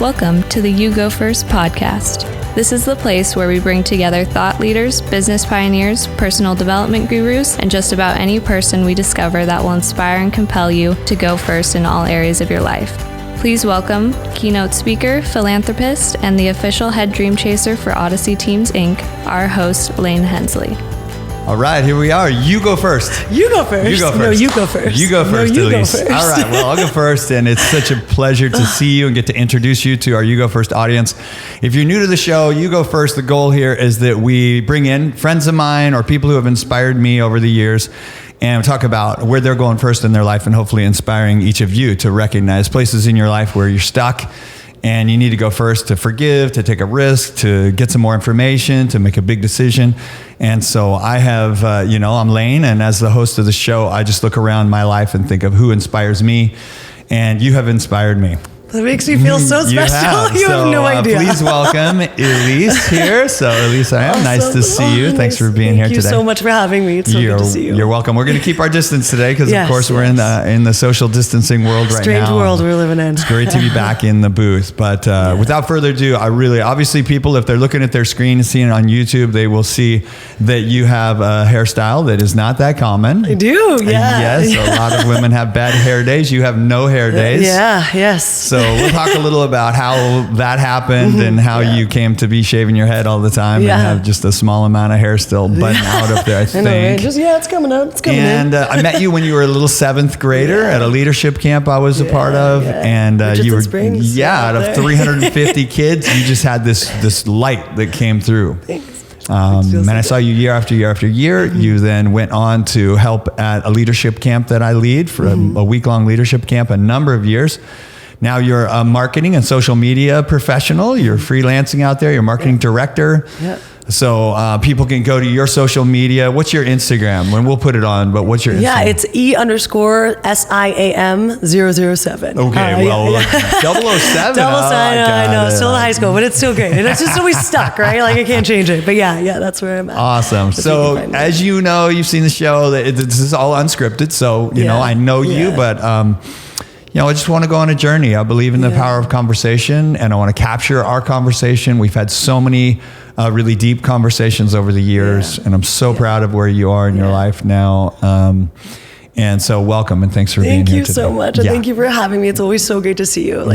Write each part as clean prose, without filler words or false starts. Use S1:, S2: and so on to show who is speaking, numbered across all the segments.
S1: Welcome to the You Go First podcast. This is the place where we bring together thought leaders, business pioneers, personal development gurus, and just about any person we discover that will inspire and compel you to go first in all areas of your life. Please welcome keynote speaker, philanthropist, and the official head dream chaser for Odyssey Teams, Inc., our host, Lane Hensley.
S2: All right, here we are. You go first.
S3: You go first.
S2: You go first.
S3: No, you go first.
S2: You go first,
S3: no, you
S2: Elise.
S3: Go first.
S2: All right, well, I'll go first, and it's such a pleasure to see you and get to introduce you to our You Go First audience. If you're new to the show, You Go First, the goal here is that we bring in friends of mine or people who have inspired me over the years and talk about where they're going first in their life and hopefully inspiring each of you to recognize places in your life where you're stuck and you need to go first to forgive, to take a risk, to get some more information, to make a big decision. And so I have, I'm Lane, and as the host of the show, I just look around my life and think of who inspires me, and you have inspired me.
S3: That makes me feel so special. You have no idea.
S2: Please welcome Elise here. So Elise Siam,
S3: awesome.
S2: Nice to see you. Thanks for being here today.
S3: Thank you so much for having me. It's so good to see you.
S2: You're welcome. We're going to keep our distance today because,
S3: yes,
S2: of course, we're in the social distancing world right now.
S3: Strange world we're living in.
S2: It's great to be back in the booth. But without further ado, obviously people, if they're looking at their screen and seeing it on YouTube, they will see that you have a hairstyle that is not that common.
S3: I do, yeah.
S2: Yes, a lot of women have bad hair days. You have no hair days.
S3: Yeah, yes.
S2: So we'll talk a little about how that happened and how you came to be shaving your head all the time and have just a small amount of hair still butting out up there, I think.
S3: I know, right? It's coming out. It's coming
S2: in. And I met you when you were a little seventh grader at a leadership camp I was a part of.
S3: Yeah.
S2: And you were,
S3: Springs,
S2: out of 350 kids, you just had this light that came through.
S3: Thanks.
S2: And I saw you year after year after year. Mm-hmm. You then went on to help at a leadership camp that I lead for a week-long leadership camp, a number of years. Now you're a marketing and social media professional. You're freelancing out there. You're a marketing director.
S3: Yeah.
S2: So people can go to your social media. What's your Instagram? And we'll put it on, but what's your Instagram?
S3: Yeah, it's E_SIAM007.
S2: Okay, 007.
S3: 007, I know. Still in high school, but it's still great. And it's just always stuck, right? Like I can't change it. But yeah, that's where I'm at.
S2: Awesome. So as you know, you've seen the show. This is all unscripted. So, I know you, but... I just want to go on a journey. I believe in the power of conversation, and I want to capture our conversation. We've had so many really deep conversations over the years, and I'm so proud of where you are in your life now. And so welcome, and thanks for being here today.
S3: Thank you so much, and thank you for having me. It's always so great to see you. It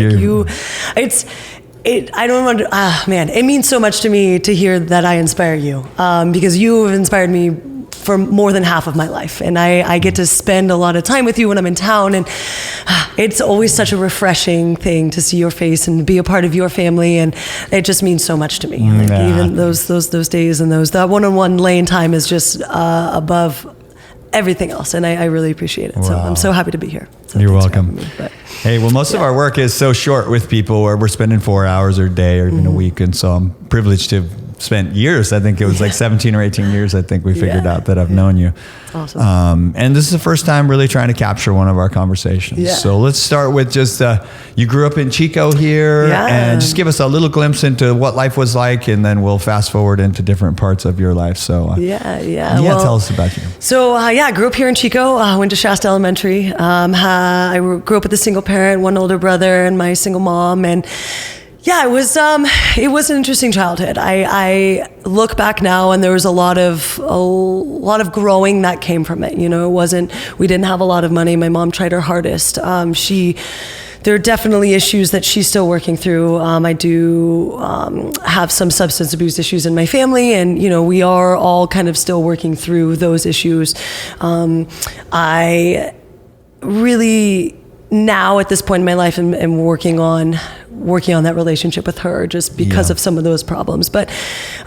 S3: means so much to me to hear that I inspire you, because you have inspired me for more than half of my life. And I get to spend a lot of time with you when I'm in town. And it's always such a refreshing thing to see your face and be a part of your family. And it just means so much to me. Even those days and that one-on-one Lane time is just above everything else. And I really appreciate it. Wow. So I'm so happy to be here. So
S2: you're welcome. Hey, well, most of our work is so short with people where we're spending 4 hours or a day or even a week. And so I'm privileged to spent years. I think it was like 17 or 18 years. I think we figured out that I've known you.
S3: Awesome.
S2: And this is the first time really trying to capture one of our conversations. Yeah. So let's start with just, you grew up in Chico here and just give us a little glimpse into what life was like. And then we'll fast forward into different parts of your life. So tell us about you.
S3: So I grew up here in Chico. Went to Shasta Elementary. I grew up with a single parent, one older brother and my single mom. And it was an interesting childhood. I look back now and there was a lot of growing that came from it. We didn't have a lot of money. My mom tried her hardest. There are definitely issues that she's still working through. I do have some substance abuse issues in my family, and we are all kind of still working through those issues. I really now at this point in my life am working on that relationship with her just because of some of those problems. But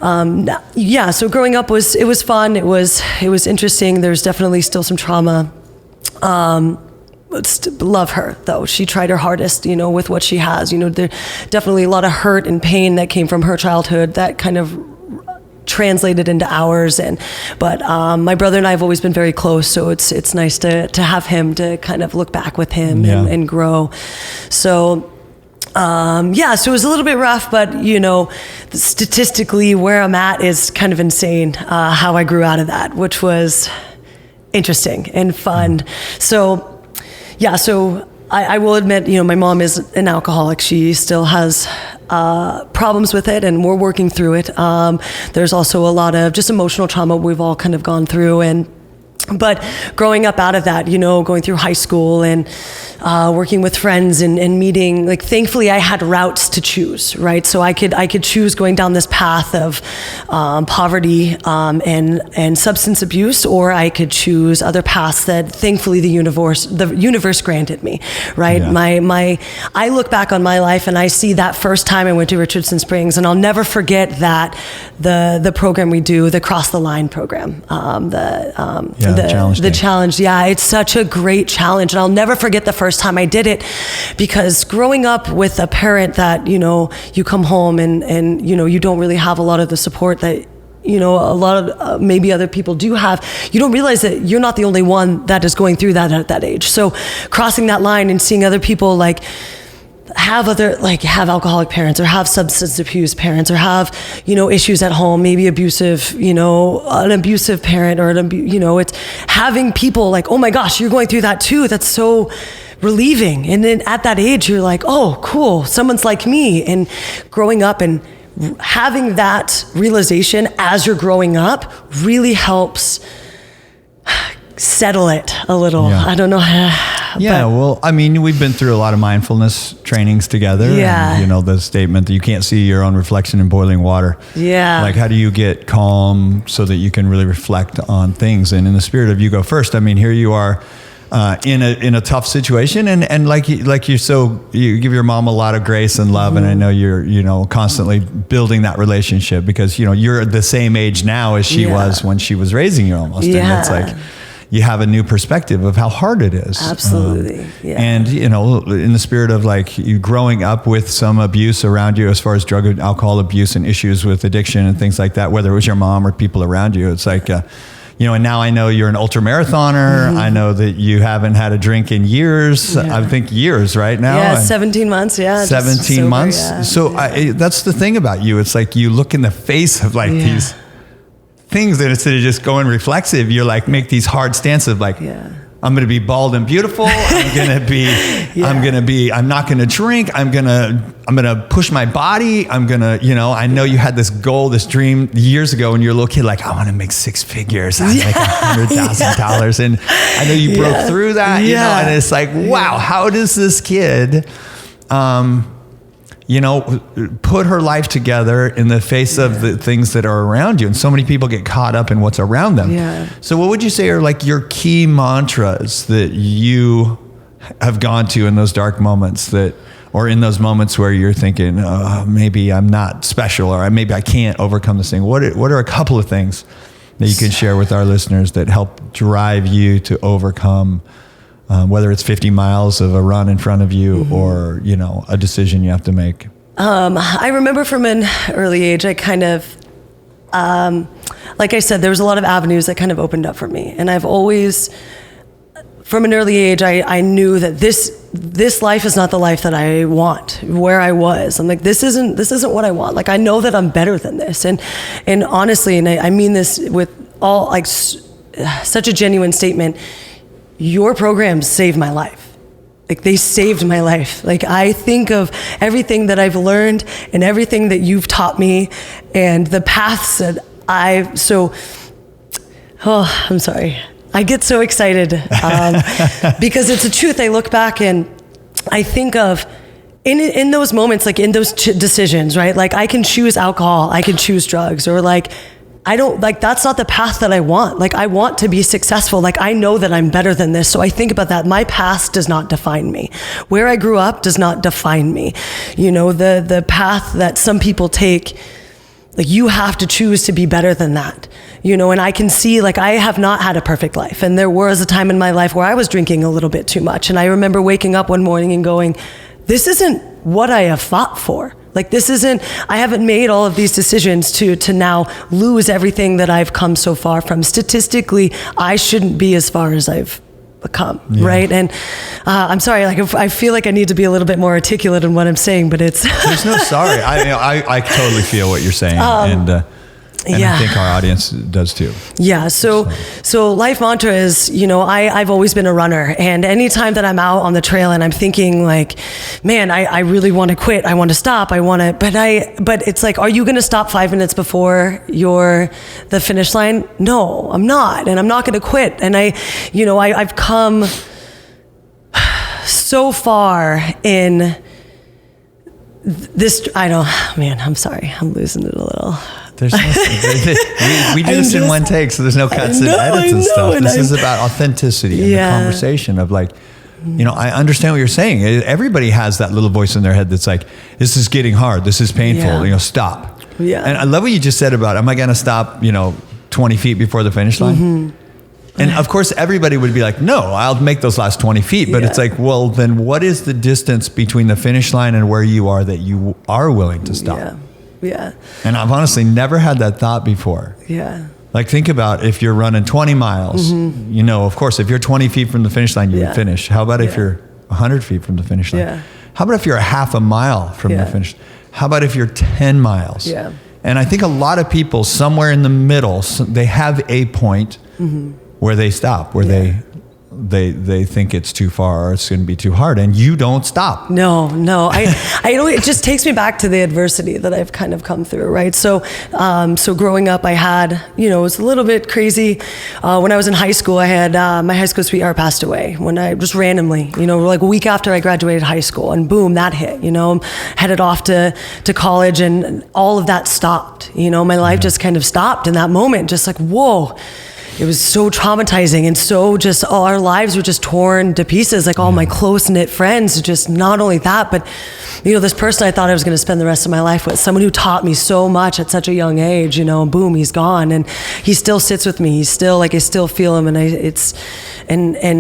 S3: so growing up was fun. It was interesting. There's definitely still some trauma. Love her though. She tried her hardest, with what she has. There definitely a lot of hurt and pain that came from her childhood that kind of translated into ours. But my brother and I have always been very close, so it's nice to have him to kind of look back with him and grow. So so it was a little bit rough, but statistically where I'm at is kind of insane, how I grew out of that, which was interesting and fun. So I will admit, my mom is an alcoholic. She still has problems with it, and we're working through it. There's also a lot of just emotional trauma we've all kind of gone through, but growing up out of that, going through high school and working with friends and meeting, like, thankfully I had routes to choose, right? So I could choose going down this path of poverty and substance abuse, or I could choose other paths that thankfully the universe granted me, right? Yeah. I look back on my life and I see that first time I went to Richardson Springs, and I'll never forget that the program we do, the Cross the Line program, the challenge. Yeah, it's such a great challenge, and I'll never forget the first time I did it, because growing up with a parent that you come home and you don't really have a lot of the support that a lot of maybe other people do have. You don't realize that you're not the only one that is going through that at that age. So crossing that line and seeing other people have alcoholic parents, or have substance abuse parents, or have issues at home, maybe abusive, an abusive parent, or it's having people like, oh my gosh, you're going through that too. That's so relieving. And then at that age, you're like, oh, cool, someone's like me. And growing up and having that realization as you're growing up really helps settle it a little. Yeah. I don't know how.
S2: Yeah, well, I mean, we've been through a lot of mindfulness trainings together.
S3: Yeah.
S2: And, the statement that you can't see your own reflection in boiling water.
S3: Yeah.
S2: Like, how do you get calm so that you can really reflect on things? And in the spirit of You Go First, I mean, here you are in a tough situation, and like you give your mom a lot of grace and love, and I know you're constantly building that relationship, because you're the same age now as she was when she was raising you, almost.
S3: Yeah.
S2: And it's like you have a new perspective of how hard it is.
S3: Absolutely. Yeah.
S2: And in the spirit of you growing up with some abuse around you, as far as drug and alcohol abuse and issues with addiction and things like that, whether it was your mom or people around you, it's like and now I know you're an ultra marathoner. Mm-hmm. I know that you haven't had a drink in years. Yeah. I think years right now.
S3: Yeah, 17 months. Yeah.
S2: 17 months. Yeah. So that's the thing about you. It's like you look in the face of these things that instead of just going reflexive, you're make these hard stances of I'm going to be bald and beautiful. I'm going to be, I'm not going to drink. I'm going to push my body. I'm going to, I know you had this goal, this dream years ago when you were a little kid, I want to make 6 figures. I make $100,000. And I know you broke through that, and it's wow, how does this kid, put her life together in the face of the things that are around you? And so many people get caught up in what's around them. Yeah. So what would you say are your key mantras that you have gone to in those dark moments, or in those moments where you're thinking, maybe I'm not special, or maybe I can't overcome this thing? What are a couple of things that you can share with our listeners that help drive you to overcome whether it's 50 miles of a run in front of you, mm-hmm. or, a decision you have to make?
S3: I remember from an early age, I kind of, like I said, there was a lot of avenues that kind of opened up for me. And I've always, from an early age, I knew that this life is not the life that I want. Where I was, I'm like, this isn't what I want. I know that I'm better than this. And honestly, and I mean this with all, such a genuine statement, your programs saved my life. They saved my life. I think of everything that I've learned and everything that you've taught me, and the paths that I'm sorry. I get so excited because it's the truth. I look back and I think of in those moments, in those decisions, right? I can choose alcohol, I can choose drugs, or I don't that's not the path that I want. I want to be successful. I know that I'm better than this. So I think about that. My past does not define me. Where I grew up does not define me. The path that some people take, you have to choose to be better than that. And I can see, I have not had a perfect life. And there was a time in my life where I was drinking a little bit too much. And I remember waking up one morning and going, this isn't what I have fought for. I haven't made all of these decisions to now lose everything that I've come so far from. Statistically, I shouldn't be as far as I've become, right? And I'm sorry, I feel like I need to be a little bit more articulate in what I'm saying, but it's...
S2: There's no sorry. I totally feel what you're saying. And I think our audience does too.
S3: Yeah. So life mantra is, I've always been a runner, and anytime that I'm out on the trail and I'm thinking like, man, I really want to quit. I want to stop. But it's like, are you going to stop 5 minutes before the finish line? No, I'm not. And I'm not going to quit. And I've come so far in this. I'm sorry. I'm losing it a little.
S2: There's we do this in one take, so there's no cuts and edits and stuff. This is about authenticity and the conversation of like, I understand what you're saying. Everybody has that little voice in their head that's like, this is getting hard. This is painful. Stop.
S3: Yeah.
S2: And I love what you just said about, am I going to stop, 20 feet before the finish line? Mm-hmm. And of course, everybody would be like, no, I'll make those last 20 feet. But it's like, well, then what is the distance between the finish line and where you are that you are willing to stop?
S3: Yeah.
S2: And I've honestly never had that thought before.
S3: Yeah.
S2: Like, think about if you're running 20 miles, of course, if you're 20 feet from the finish line, you would finish. How about if you're 100 feet from the finish line?
S3: Yeah.
S2: How about if you're a half a mile from the finish? How about if you're 10 miles?
S3: Yeah.
S2: And I think a lot of people somewhere in the middle, they have a point where they stop, where they think it's too far or it's going to be too hard, and you don't stop.
S3: No. It just takes me back to the adversity that I've kind of come through, right? So growing up, I had, it was a little bit crazy. When I was in high school, I had my high school sweetheart passed away when I just randomly, like a week after I graduated high school, and boom, that hit. Headed off to college, and all of that stopped. My life just kind of stopped in that moment, just like, whoa. It was so traumatizing, and so just all our lives were just torn to pieces. Like all my close-knit friends, just not only that, but this person I thought I was going to spend the rest of my life with, someone who taught me so much at such a young age, boom, he's gone, and he still sits with me. He's still I still feel him, and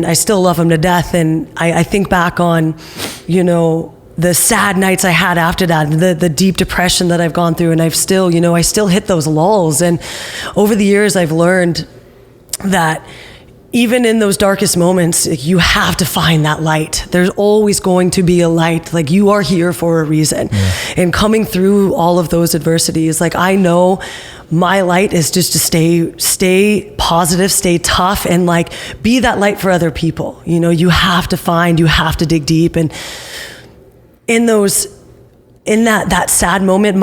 S3: I still love him to death. And I think back on, the sad nights I had after that, the deep depression that I've gone through, and I've still, I still hit those lulls. And over the years, I've learned that even in those darkest moments, you have to find that light. There's always going to be a light. Like, you are here for a reason. Yeah. And coming through all of those adversities, like, I know my light is just to stay positive, stay tough, and like be that light for other people. You have to dig deep. And in that sad moment,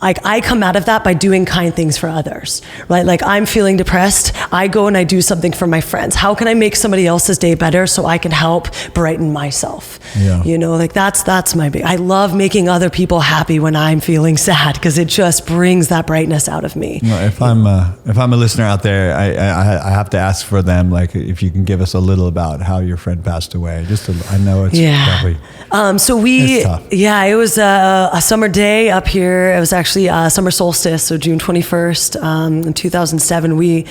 S3: I come out of that by doing kind things for others, right? Like, I'm feeling depressed. I go and I do something for my friends. How can I make somebody else's day better so I can help brighten myself? Yeah. That's my big, I love making other people happy when I'm feeling sad, because it just brings that brightness out of me.
S2: If I'm a listener out there, I have to ask for them, like, if you can give us a little about how your friend passed away. I know it's probably, it's tough.
S3: It was a summer day up here. It was actually summer solstice, so June 21st, in 2007, we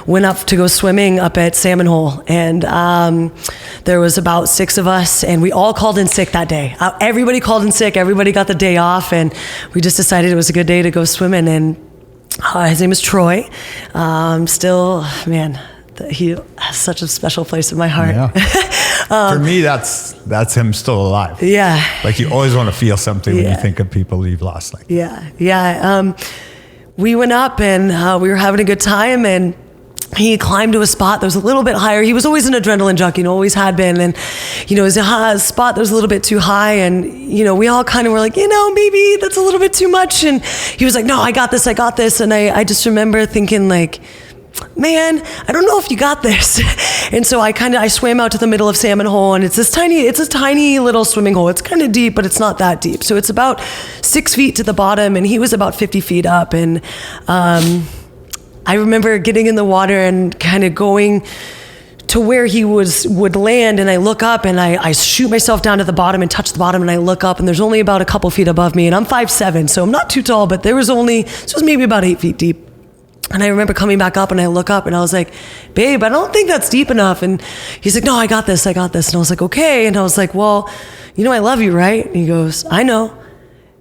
S3: went up to go swimming up at Salmon Hole, and there was about 6 of us, and we all called in sick that day. Everybody called in sick, everybody got the day off, and we just decided it was a good day to go swimming. And his name is Troy. He has such a special place in my heart.
S2: Yeah. For me, that's him still alive.
S3: Yeah.
S2: Like, you always want to feel something when you think of people you've lost. Like,
S3: we went up, and we were having a good time, and he climbed to a spot that was a little bit higher. He was always an adrenaline junkie, always had been. And, it was a spot that was a little bit too high. And, we all kind of were like, maybe that's a little bit too much. And he was like, no, I got this. And I just remember thinking, like, man, I don't know if you got this. And so I swam out to the middle of Salmon Hole, and it's a tiny little swimming hole. It's kind of deep, but it's not that deep. So it's about 6 feet to the bottom, and he was about 50 feet up. And I remember getting in the water and kind of going to where he would land, and I look up, and I shoot myself down to the bottom and touch the bottom, and I look up, and there's only about a couple feet above me, and I'm 5'7", so I'm not too tall, but it was maybe about 8 feet deep. And I remember coming back up, and I look up, and I was like, babe, I don't think that's deep enough. And he's like, no, I got this. And I was like, okay. And I was like, well, I love you, right? And he goes, I know.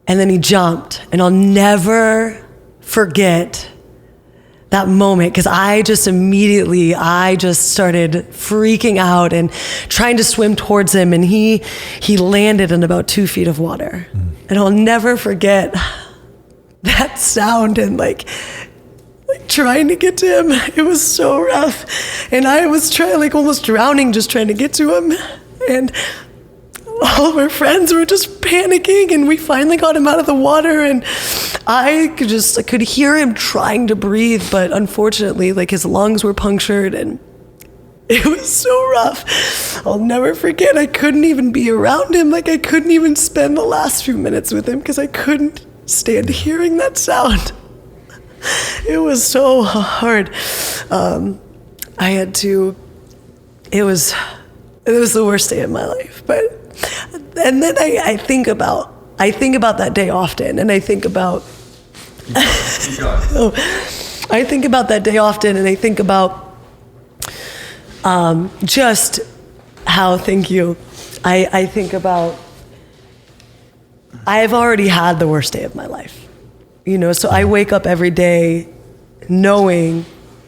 S3: And then he jumped, and I'll never forget that moment, because I just started freaking out and trying to swim towards him, and he landed in about 2 feet of water. And I'll never forget that sound and like trying to get to him. It was so rough. And I was trying, like almost drowning, just trying to get to him. And all of our friends were just panicking, and we finally got him out of the water, and I could hear him trying to breathe, but unfortunately, like his lungs were punctured, and it was so rough. I'll never forget, I couldn't even be around him. Like I couldn't even spend the last few minutes with him because I couldn't stand hearing that sound. It was so hard. I had to, it was the worst day of my life. And then I think about that day often, and I think about that day often, and I think about just how, thank you. I think about, I've already had the worst day of my life, so I wake up every day knowing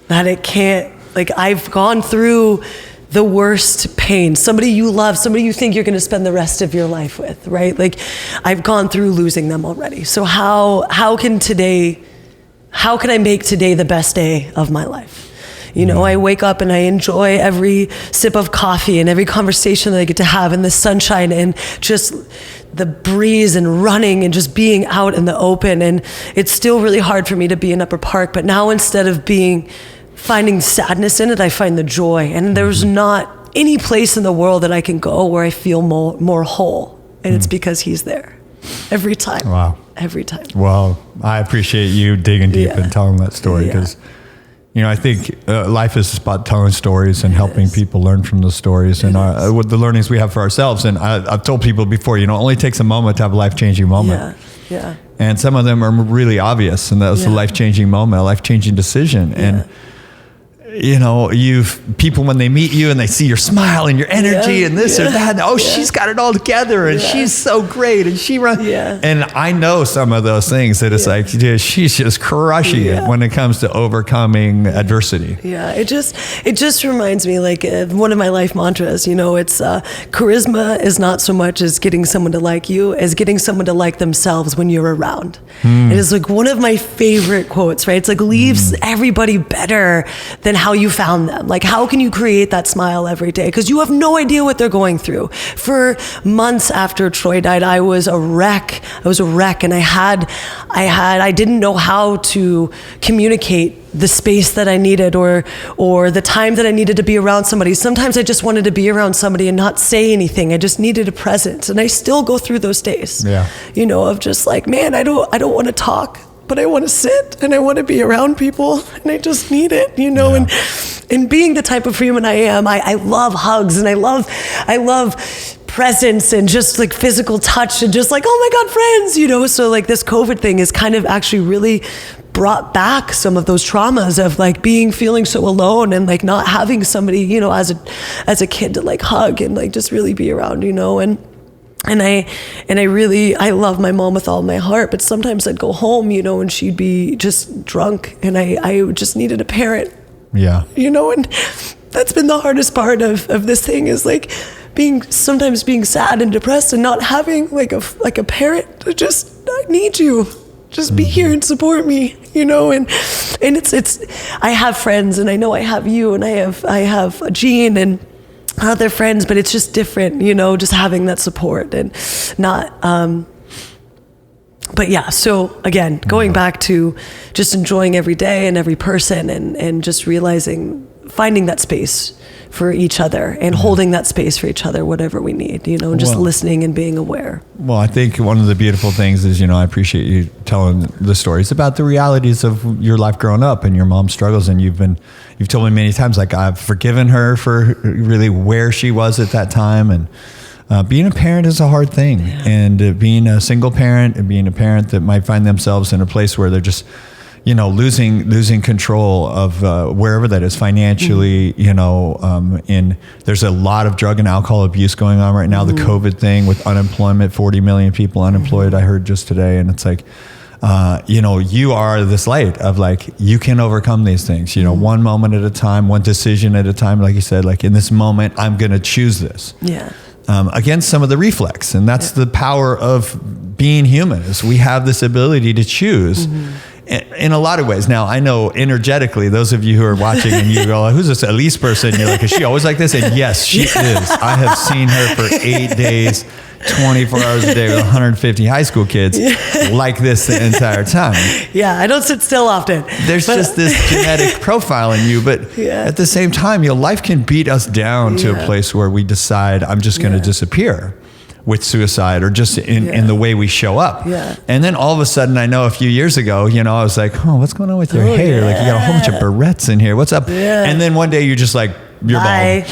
S3: that it can't, like I've gone through the worst pain, somebody you love, somebody you think you're going to spend the rest of your life with, right? Like I've gone through losing them already. So how can I make today the best day of my life? I wake up and I enjoy every sip of coffee and every conversation that I get to have in the sunshine and just the breeze and running and just being out in the open. And it's still really hard for me to be in Upper Park, but now instead of finding sadness in it, I find the joy. And there's not any place in the world that I can go where I feel more whole. And it's because he's there every time.
S2: Wow.
S3: Every time.
S2: Well, I appreciate you digging deep and telling that story because, I think life is about telling stories and helping people learn from those stories and with the learnings we have for ourselves. And I've told people before, it only takes a moment to have a life-changing moment.
S3: Yeah.
S2: And some of them are really obvious, and that was a life-changing moment, a life-changing decision. And people when they meet you and they see your smile and your energy and this or that, she's got it all together and she's so great and she runs. And I know some of those things that it's like, she's just crushing it when it comes to overcoming adversity.
S3: Yeah, it just reminds me, like one of my life mantras, it's charisma is not so much as getting someone to like you as getting someone to like themselves when you're around. It is like one of my favorite quotes, right? It's like leaves everybody better than how you found them. Like, how can you create that smile every day? Because you have no idea what they're going through. For months after Troy died, I was a wreck. And I didn't know how to communicate the space that I needed or the time that I needed to be around somebody. Sometimes I just wanted to be around somebody and not say anything. I just needed a presence. And I still go through those days, of just like, man, I don't want to talk, but I want to sit and I want to be around people and I just need it, and being the type of human I am, I love hugs and I love presence and just like physical touch and just like, oh my God, friends, so like this COVID thing is kind of actually really brought back some of those traumas of like feeling so alone and like not having somebody, as a kid to like hug and like just really be around, And I love my mom with all my heart, but sometimes I'd go home, and she'd be just drunk and I just needed a parent.
S2: Yeah.
S3: And that's been the hardest part of this thing is like sometimes being sad and depressed and not having like a parent to just, I need you. Just be here and support me, and it's I have friends and I know I have you and I have Jean and other friends, but it's just different, just having that support and not, but yeah, so again, going back to just enjoying every day and every person and just finding that space for each other and holding that space for each other, whatever we need, just listening and being aware. Well,
S2: I think one of the beautiful things is, I appreciate you telling the stories about the realities of your life growing up and your mom's struggles. And you've told me many times, like I've forgiven her for really where she was at that time. And being a parent is a hard thing. And being a single parent and being a parent that might find themselves in a place where they're just, losing control of wherever that is financially, and there's a lot of drug and alcohol abuse going on right now. The COVID thing with unemployment, 40 million people unemployed, I heard just today. And it's like, you are this light of like, you can overcome these things, one moment at a time, one decision at a time. Like you said, like in this moment, I'm going to choose this.
S3: Yeah.
S2: Against some of the reflex. And that's the power of being human is we have this ability to choose in a lot of ways. Now, I know energetically, those of you who are watching and you go, who's this Elise person? You're like, is she always like this? And yes, she is. I have seen her for 8 days, 24 hours a day with 150 high school kids like this the entire time.
S3: Yeah, I don't sit still often.
S2: There's just this genetic profile in you, but at the same time, life can beat us down to a place where we decide, I'm just going to disappear with suicide or just in the way we show up. Yeah. And then all of a sudden, I know a few years ago, I was like, oh, what's going on with your hair? Like, you got a whole bunch of barrettes in here. What's up? Yeah. And then one day you're just like, you're bald.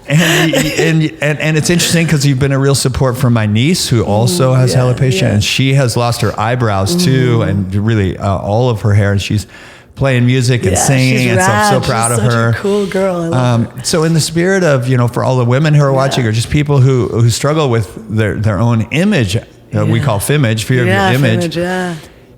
S2: And it's interesting because you've been a real support from my niece who also has alopecia, and she has lost her eyebrows too, and really all of her hair, and she's playing music and singing, and so I'm so proud of her.
S3: She's such a cool girl. I love her.
S2: So in the spirit of, for all the women who are watching, or just people who struggle with their own image, we call FIMAGE, fear of your image.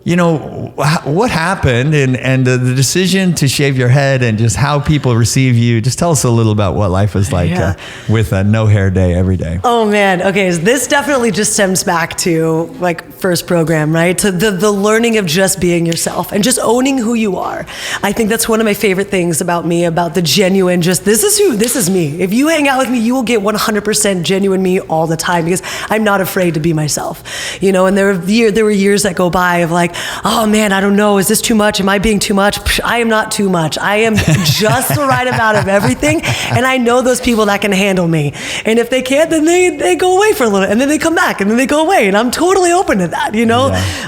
S2: What happened and the decision to shave your head and just how people receive you. Just tell us a little about what life is like with a no hair day every day.
S3: Oh man. Okay. So this definitely just stems back to like first program, right? To the learning of just being yourself and just owning who you are. I think that's one of my favorite things about me, about the genuine, just this is me. If you hang out with me, you will get 100% genuine me all the time because I'm not afraid to be myself, and there were years that go by of like, oh man, I don't know. Is this too much? Am I being too much? I am not too much. I am just the right amount of everything. And I know those people that can handle me. And if they can't, then they go away for a little and then they come back and then they go away. And I'm totally open to that,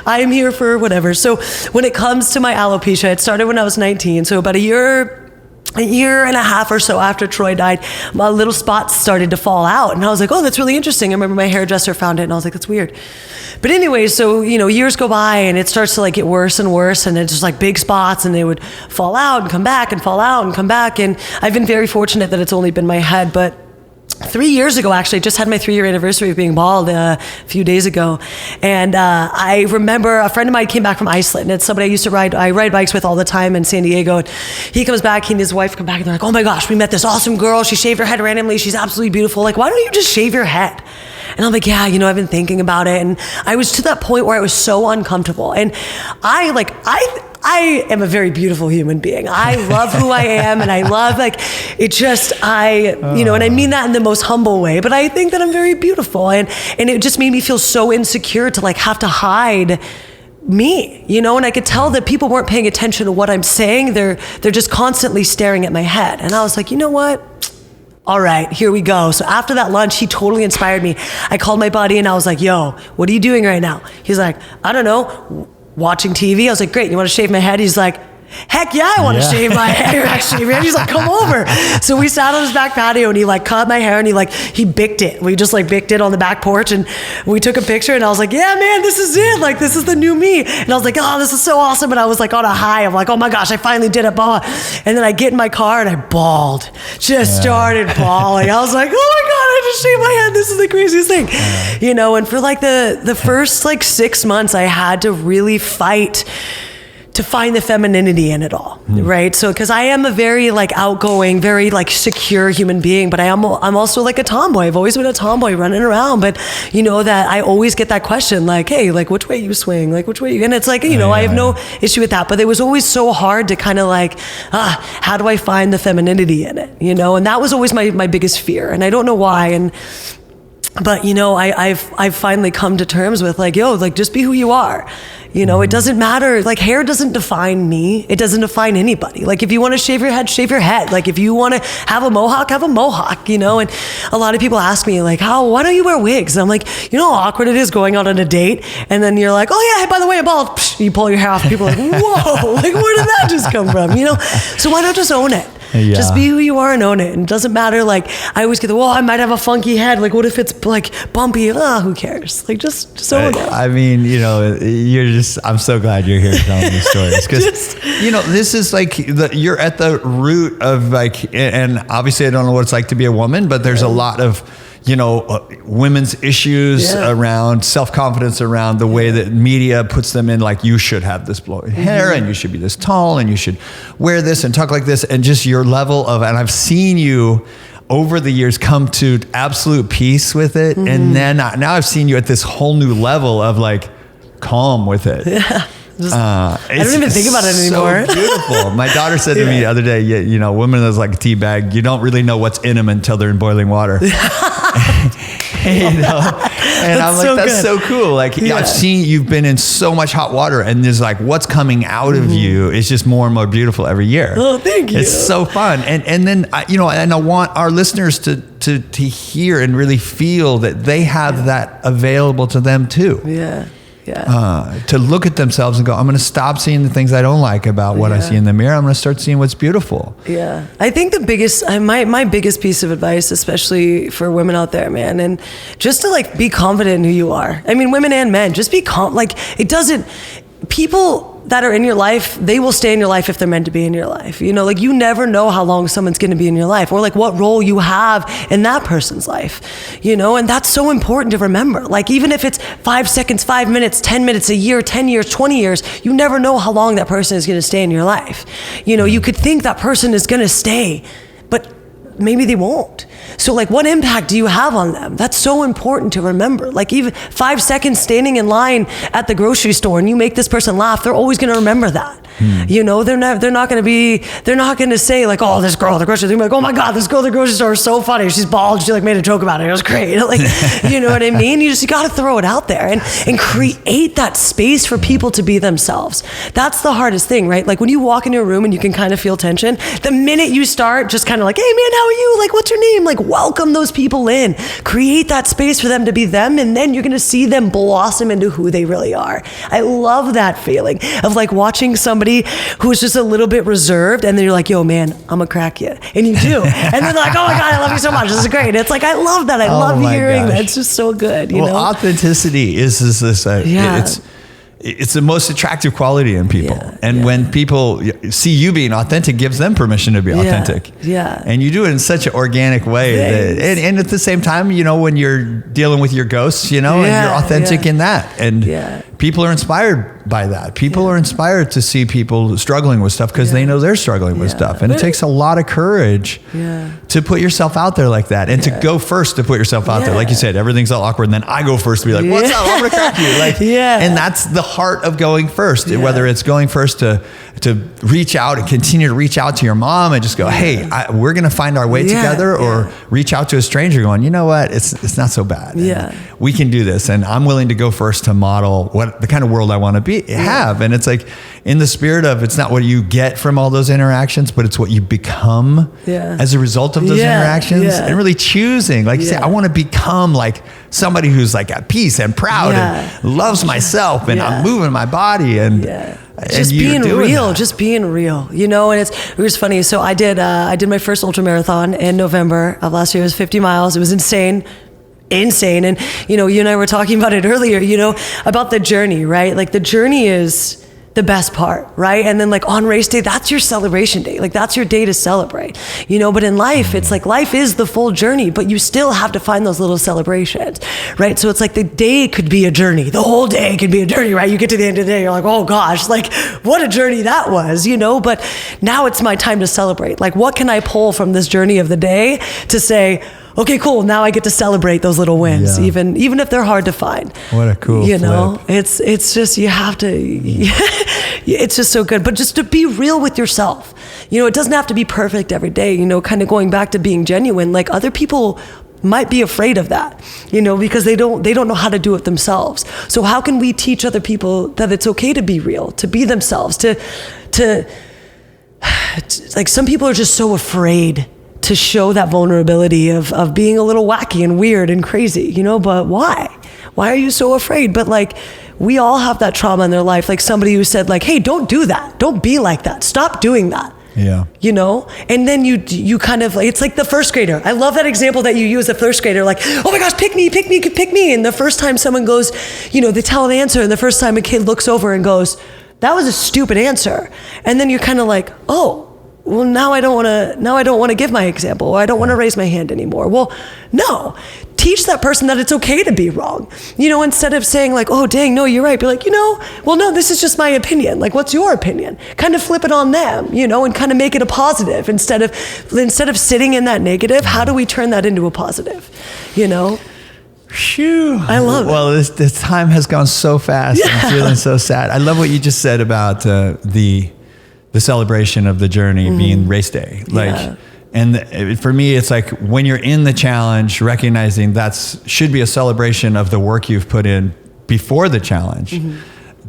S3: I am here for whatever. So when it comes to my alopecia, it started when I was 19. So about a year and a half or so after Troy died, my little spots started to fall out. And I was like, oh, that's really interesting. I remember my hairdresser found it and I was like, that's weird. But anyway, so, years go by and it starts to like get worse and worse, and it's just like big spots and they would fall out and come back and fall out and come back. And I've been very fortunate that it's only been my head, but 3 years ago, actually, I just had my 3-year anniversary of being bald a few days ago. And I remember a friend of mine came back from Iceland. It's somebody I ride bikes with all the time in San Diego. And he comes back, he and his wife come back and they're like, oh my gosh, we met this awesome girl. She shaved her head randomly. She's absolutely beautiful. Like, why don't you just shave your head? And I'm like, yeah, I've been thinking about it. And I was to that point where I was so uncomfortable. And I am a very beautiful human being. I love who I am, and I love and I mean that in the most humble way, but I think that I'm very beautiful, and it just made me feel so insecure to like have to hide me, and I could tell that people weren't paying attention to what I'm saying. They're just constantly staring at my head. And I was like, you know what? All right, here we go. So after that lunch, he totally inspired me. I called my buddy and I was like, yo, what are you doing right now? He's like, I don't know, watching TV. I was like, great, you want to shave my head? He's like, heck yeah, I want to shave my hair actually, man. He's like, come over. So we sat on his back patio and he like cut my hair and he bicked it. We just like bicked it on the back porch and we took a picture and I was like, yeah, man, this is it. Like, this is the new me. And I was like, oh, this is so awesome. And I was like on a high. I'm like, oh my gosh, I finally did it. Blah. And then I get in my car and I bawled. Started bawling. I was like, oh my God, I just shaved my head. This is the craziest thing. And for like the first like 6 months, I had to really fight to find the femininity in it all, right? So, because I am a very like outgoing, very like secure human being, but I'm also like a tomboy. I've always been a tomboy running around, but that I always get that question like, hey, like which way you swing, like which way you, and it's like, I have no issue with that, but it was always so hard to kind of like, how do I find the femininity in it, and that was always my biggest fear, and I don't know why, but I've finally come to terms with like, yo, like just be who you are. It doesn't matter. Like hair doesn't define me. It doesn't define anybody. Like if you want to shave your head, shave your head. Like if you want to have a mohawk, have a mohawk, and a lot of people ask me like, why don't you wear wigs? And I'm like, how awkward it is going out on a date. And then you're like, oh yeah, by the way, I'm bald. Psh, you pull your hair off. People are like, whoa, like where did that just come from? So why not just own it? Yeah. Just be who you are and own it. And it doesn't matter. Like I always get I might have a funky head. Like what if it's like bumpy? Who cares? Like just own it.
S2: I mean, I'm so glad you're here telling these stories because, this is like you're at the root of like, and obviously I don't know what it's like to be a woman, but there's a lot of, women's issues around self-confidence, around the way that media puts them in, like you should have this blonde hair and you should be this tall and you should wear this and talk like this, and just your level of, and I've seen you over the years come to absolute peace with it. And then now I've seen you at this whole new level of like calm with it.
S3: Yeah. I don't even think about it anymore.
S2: So beautiful. My daughter said to me the other day, you know, women is like a tea bag. You don't really know what's in them until they're in boiling water. You know, and I'm like, that's so cool. Like I've seen you've been in so much hot water, and there's like what's coming out of you is just more and more beautiful every year.
S3: Oh, thank you.
S2: It's so fun, and then you know, and I want our listeners to hear and really feel that they have that available to them too.
S3: Yeah.
S2: To look at themselves and go, I'm going to stop seeing the things I don't like about what I see in the mirror. I'm going to start seeing what's beautiful.
S3: Yeah. I think the biggest, my biggest piece of advice, especially for women out there, man, and just to like be confident in who you are. I mean, women and men, just be like, it doesn't, people that are in your life, they will stay in your life if they're meant to be in your life. You know, like you never know how long someone's going to be in your life or like what role you have in that person's life, you know, and that's so important to remember. Like even if it's 5 seconds, 5 minutes, 10 minutes, a year, 10 years, 20 years, you never know how long that person is going to stay in your life. You know, you could think that person is going to stay, but maybe they won't. So like what impact do you have on them? That's so important to remember. Like even 5 seconds standing in line at the grocery store and you make this person laugh, they're always going to remember that. You know, they're not going to say like, oh, this girl at the grocery store, they're like, oh my God, this girl at the grocery store is so funny. She's bald. She like made a joke about it. It was great. Like, you know what I mean? You got to throw it out there and create that space for people to be themselves. That's the hardest thing, right? Like when you walk into a room and you can kind of feel tension, the minute you start just kind of like, hey man, how are you? Like, what's your name? Like welcome those people in, create that space for them to be them. And then you're going to see them blossom into who they really are. I love that feeling of like watching somebody who is just a little bit reserved and then you're like, yo man, I'm gonna crack you. And you do. And then they're like, oh my God, I love you so much. This is great. It's like, I love that. I love hearing that. It's just so good. You know?
S2: Authenticity is this, it's the most attractive quality in people. And when people see you being authentic, gives them permission to be authentic.
S3: Yeah.
S2: And you do it in such an organic way. And at the same time, you know, when you're dealing with your ghosts, you know, and you're authentic in that. And people are inspired by that. People are inspired to see people struggling with stuff because they know they're struggling with stuff. And it takes a lot of courage to put yourself out there like that and to go first to put yourself out there. Like you said, everything's all awkward. And then I go first to be like, what's up? I'm going to crack you. Like, and that's the heart of going first, whether it's going first to reach out and continue to reach out to your mom and just go, hey, we're going to find our way together, or reach out to a stranger going, you know what, it's not so bad. We can do this. And I'm willing to go first to model what the kind of world I want to have. And it's like in the spirit of, it's not what you get from all those interactions, but it's what you become as a result of those interactions, and really choosing, like you say, I want to become like somebody who's like at peace and proud and loves myself, and I'm moving my body and
S3: just being real, you know. And it was funny. So I did my first ultra marathon in November of last year. It was 50 miles. It was insane. And, you know, you and I were talking about it earlier, you know, about the journey, right? Like the journey is the best part, right? And then like on race day, that's your celebration day. Like that's your day to celebrate, you know. But in life, it's like life is the full journey, but you still have to find those little celebrations, right? So it's like the day could be a journey. The whole day could be a journey, right? You get to the end of the day, you're like, oh gosh, like what a journey that was, you know. But now it's my time to celebrate. Like what can I pull from this journey of the day to say, okay, cool, now I get to celebrate those little wins, even if they're hard to find.
S2: What a cool
S3: you know,
S2: flip.
S3: It's just, you have to, it's just so good. But just to be real with yourself, you know, it doesn't have to be perfect every day, you know, kind of going back to being genuine. Like other people might be afraid of that, you know, because they don't know how to do it themselves. So how can we teach other people that it's okay to be real, to be themselves, to like some people are just so afraid to show that vulnerability of being a little wacky and weird and crazy, you know. But why are you so afraid? But like we all have that trauma in their life. Like somebody who said like, hey, don't do that, don't be like that, stop doing that. You know, and then you kind of, it's like the first grader. I love that example that you use, the first grader, like, oh my gosh, pick me. And the first time someone goes, you know, they tell an answer, and the first time a kid looks over and goes, that was a stupid answer. And then you're kind of like, oh, well, now I don't want to give my example, or I don't want to raise my hand anymore. Well, no, teach that person that it's okay to be wrong. Instead of saying like, oh, dang, no, you're right. Be like, well, no, this is just my opinion. Like, what's your opinion? Kind of flip it on them, and kind of make it a positive instead of sitting in that negative. How do we turn that into a positive?
S2: Phew.
S3: I love it.
S2: Well, this time has gone so fast. Yeah. I'm feeling so sad. I love what you just said about the celebration of the journey being race day. And for me, it's like when you're in the challenge, recognizing should be a celebration of the work you've put in before the challenge.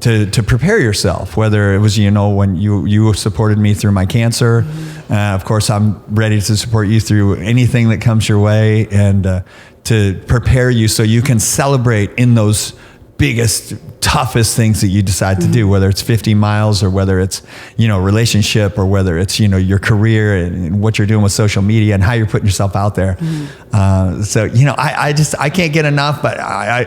S2: To prepare yourself, whether it was, when you supported me through my cancer, of course, I'm ready to support you through anything that comes your way, and to prepare you so you can celebrate in those biggest, toughest things that you decide to do, whether it's 50 miles or whether it's, relationship, or whether it's, your career and what you're doing with social media and how you're putting yourself out there. So, I can't get enough, but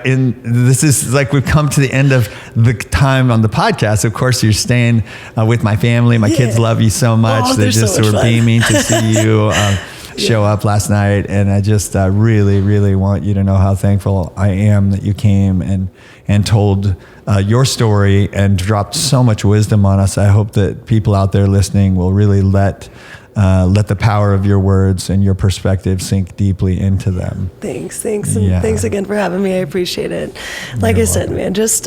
S2: this is like, we've come to the end of the time on the podcast. Of course, you're staying with my family. My kids love you so much.
S3: Oh,
S2: They just were beaming to see you show up last night. And I just really, really want you to know how thankful I am that you came and told your story and dropped so much wisdom on us. I hope that people out there listening will really let the power of your words and your perspective sink deeply into them.
S3: Thanks. And thanks again for having me. I appreciate it. Like I said, man, just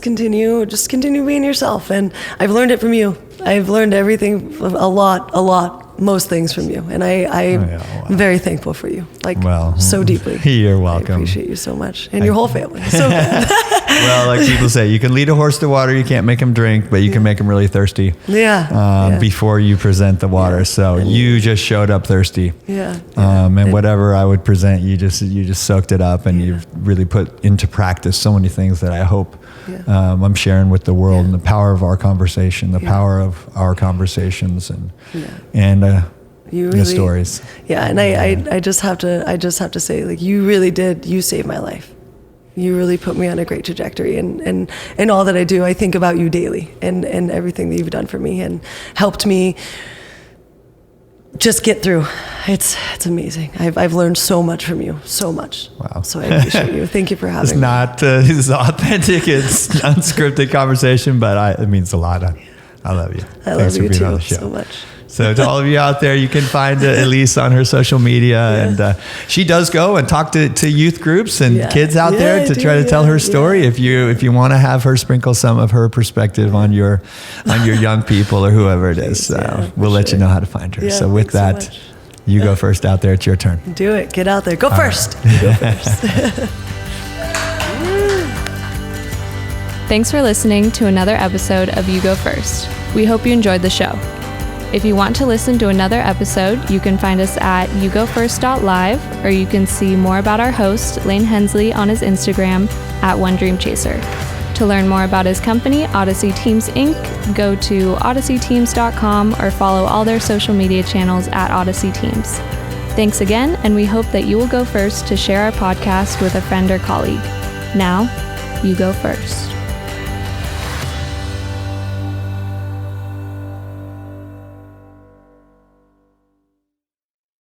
S3: continue being yourself. And I've learned it from you. I've learned everything, a lot, most things from you. And I'm very thankful for you, so deeply.
S2: You're welcome.
S3: I appreciate you so much. And your whole family. So good.
S2: Well, like people say, you can lead a horse to water, you can't make him drink, but you can make him really thirsty. Before you present the water. So you just showed up thirsty. And whatever I would present, you just soaked it up, and you've really put into practice so many things that I hope I'm sharing with the world, and the power of our conversation, the power of our conversations, and the stories.
S3: And I just have to say, like, you saved my life. You really put me on a great trajectory, and all that I do, I think about you daily, and everything that you've done for me and helped me just get through. It's amazing. I've learned so much from you, so much.
S2: Wow.
S3: So I appreciate you. Thank you for having me.
S2: It's authentic, it's unscripted conversation, but it means a lot. I love you.
S3: I love you too so much.
S2: So to all of you out there, you can find Elise on her social media, and she does go and talk to youth groups and kids out there to try to tell her story. If you want to have her sprinkle some of her perspective on your young people or whoever it is, we'll let you know how to find her. So with that, you go first out there. It's your turn.
S3: Do it. Get out there. Go first.
S2: Right.
S3: Go first.
S1: Thanks for listening to another episode of You Go First. We hope you enjoyed the show. If you want to listen to another episode, you can find us at yougofirst.live, or you can see more about our host, Lane Hensley, on his Instagram at OneDreamChaser. To learn more about his company, Odyssey Teams Inc., go to odysseyteams.com or follow all their social media channels at Odyssey Teams. Thanks again, and we hope that you will go first to share our podcast with a friend or colleague. Now, you go first.